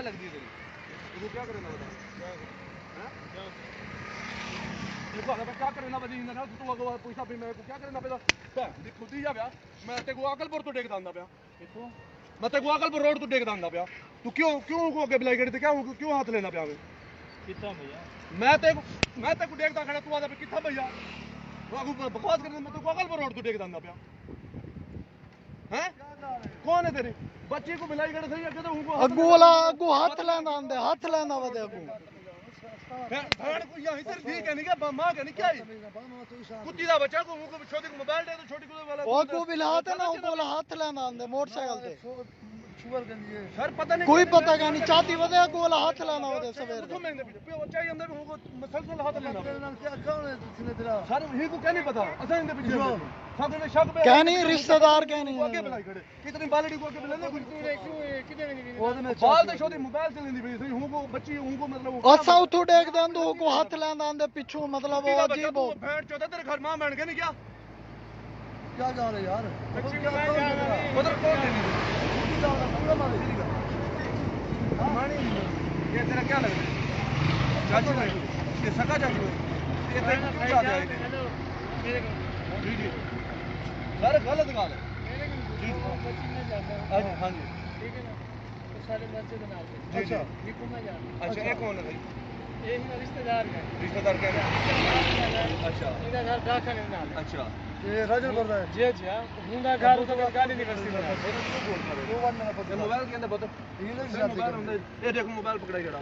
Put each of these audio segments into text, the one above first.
लगती है तेरी? तू क्या करना बता? देखो अगर क्या करना बदी ना तू अगो पैसा भी मैं को क्या करना पेदा भैन खुद ही जा पिया मैं ते को अकलपुर तो टेकदा आंदा पिया देखो मैं ते को अकलपुर रोड तो टेकदा आंदा पिया तू क्यों को अगे बुलाई गड़ी ते क्यों हाथ लेना पिया कितना भैया मैं ते को देखदा खड़ा तू आदा पे किथा भैया अगो बकवास करने मैं तो को अकलपुर रोड तो टेकदा आंदा पिया हैं कौन है तेरी बच्ची को बुलाई गड़ी सही अगे तो उनको अगू वाला अगू हाथ लेना आंदे हाथ लेना वदे अगू भाण को यहां इधर ठीक है नहीं क्या मां के नहीं क्या कुत्ती दा बच्चा को छोटी को मोबाइल दे तो छोटी को वाला ओ को बिलाते ना ओ वाला हाथ लेना आंदे मोटरसाइकिल ते शुगर गंदी है सर पता नहीं कोई पता का नहीं चाहती वदे को वाला हाथ लेना वदे सवेर तो मैं पे बच्चा ही अंदर को मसलसल हाथ लेना क्या कौन है तुमने तेरा सर ये को क्या नहीं पता असा इंदे पीछे सब ने शक पे क्या नहीं रिश्तेदार क्या नहीं आगे बुलाई खड़े कितनी बालड़ी को आगे बुलाने कुछ क्यों कितने में बाल तो छोटी मोबाइल से लेंदी भाई हूं को बच्ची हूं को मतलब असा उठो देख दे अंदो को हाथ लेना आंदे पिछू मतलब वो अजीब हो बैठ चौथा तेरे घर मां बन के नहीं क्या क्या जा रहे यार उधर कौन है ये तेरा क्या लग रहा है चाचू है ये सगा चाचू है ये तेरा क्यों चाहता है जी जी सर गलत गाल है जी हाँ जी ठीक है ना तो सारे मस्जिद बना के अच्छा ये कौन है यार अच्छा ये कौन है भाई ये ही रिश्तेदार है रिश्तेदार क्या है अच्छा इधर घर दाखा नहीं ना अच्छा ये राजन बोल रहा है जी जी हां हुंदा घर तो गाड़ी नहीं करती बना मोबाइल के अंदर बता ये मोबाइल अंदर ये देखो मोबाइल पकड़ा जड़ा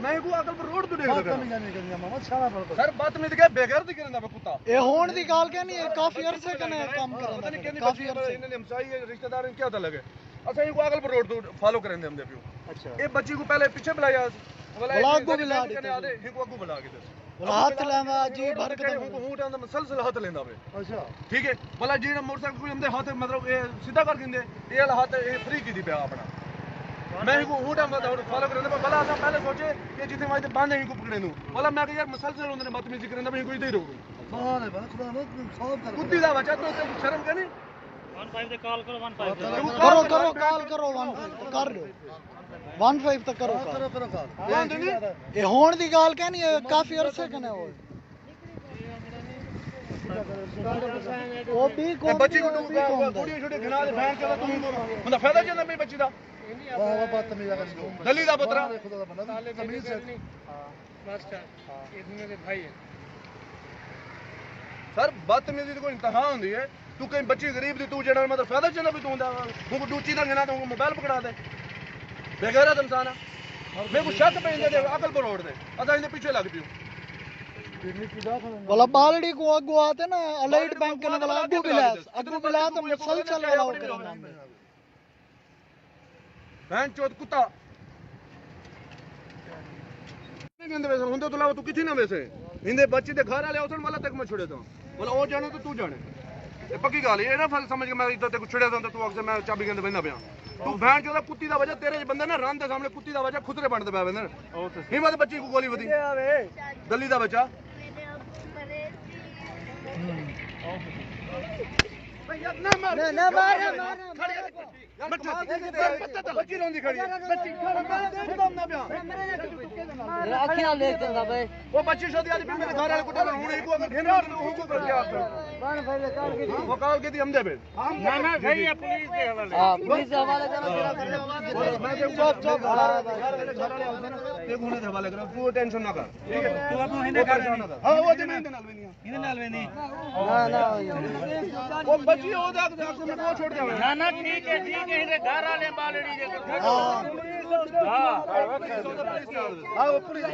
मैं को अकल पर रोड तो देख रहा नहीं जाने करनी मामा सारा सर बात में के बेघर दी करना कुत्ता ए होण दी गाल क्या नहीं काफी अरसे कने काम करना काफी अरसे इन्हें हमसाई रिश्तेदार क्या था लगे अच्छा ये को अकल पर रोड तो फॉलो करेंगे हम दे पियो अच्छा ये बच्ची को पहले पीछे बुलाया बुला को बुला के आदे ही को बुला के दस हाथ लेना जी भरक दे ऊंट अंदर मसलसल हाथ लेंदा वे अच्छा ठीक है भला जी मोटरसाइकिल को हमदे हाथ मतलब ये सीधा कर दिंदे ये वाला हाथ ये फ्री की दी पे अपना मैं को ऊंट मतलब फॉलो करने भला असा पहले सोचे कि जिथे मैं बांधे ही को पकड़े नु भला मैं यार मसलसल उन्होंने बदतमीजी करने मैं को इधर ही रोकूं बाहर है खुदा मत खौफ कर कुत्ती दा बच्चा तो शर्म करनी 15 पे कॉल करो 15 करो कॉल करो 15 कर लो 15 तक करो कॉल ये होण दी गाल क्या नहीं काफी अरसे कने हो वो भी कौन बच्ची को कुड़ी छोटे घना दे भैन के तू मतलब फायदा चंदा मेरी बच्ची दा वाह बदतमीज दली दा पुत्रा तमीज से मास्टर ये दोनों के भाई है सर बदतमीजी दी कोई इंतहा होंदी है तू कहीं बच्ची गरीब दी तू जेड़ा मतलब फायदा चंदा भी तू दा तू डूची दा घना तू मोबाइल पकड़ा दे बेगैरत इंसान है मैं को शक पे इंदे अकल पर रोड दे अदा इंदे पीछे लग पियो वाला बालड़ी को अगू आते ना अलाइड बैंक ने वाला अगू बिला तो मसलसल वाला हो करना बहन चोद कुत्ता नहीं गंदे वैसे हुंदे तो लाओ तू किथे ना वैसे इंदे बच्चे दे घर वाले उठन वाला तक मैं छोड़े तो बोला ओ जाने तो तू जाने ये पक्की गल है ना फल समझ के मैं इधर ते छड़े तो तू अक्सर मैं चाबी गंदे बंदा पिया तू बहन चोदा कुत्ती दा वजह तेरे बंदे ना रन दे सामने कुत्ती दा वजह खुदरे बनदे पए बंदे हिम्मत बच्ची को गोली वदी दली दा बच्चा ना मार बच्ची रोंदी खड़ी बच्ची ना पिया अखियां ले चंदा भाई वो बच्ची शादी आज मेरे घर वाले कुत्ते हुन एक अगर घेने और हुको कर दिया वो काल के दी हम दे बे ना ना सही है पुलिस के हवाले हां पुलिस के हवाले करो मैं तो चुप चुप घर वाले ते गुने दे हवाले करो तू टेंशन ना कर ठीक है तू अब हिंदे कर हां वो दे नाल वेनी इने नाल वेनी ना वो बच्ची हो जा वो छोड़ दे ना ना ठीक है इने घर वाले बालड़ी जे हां हां पुलिस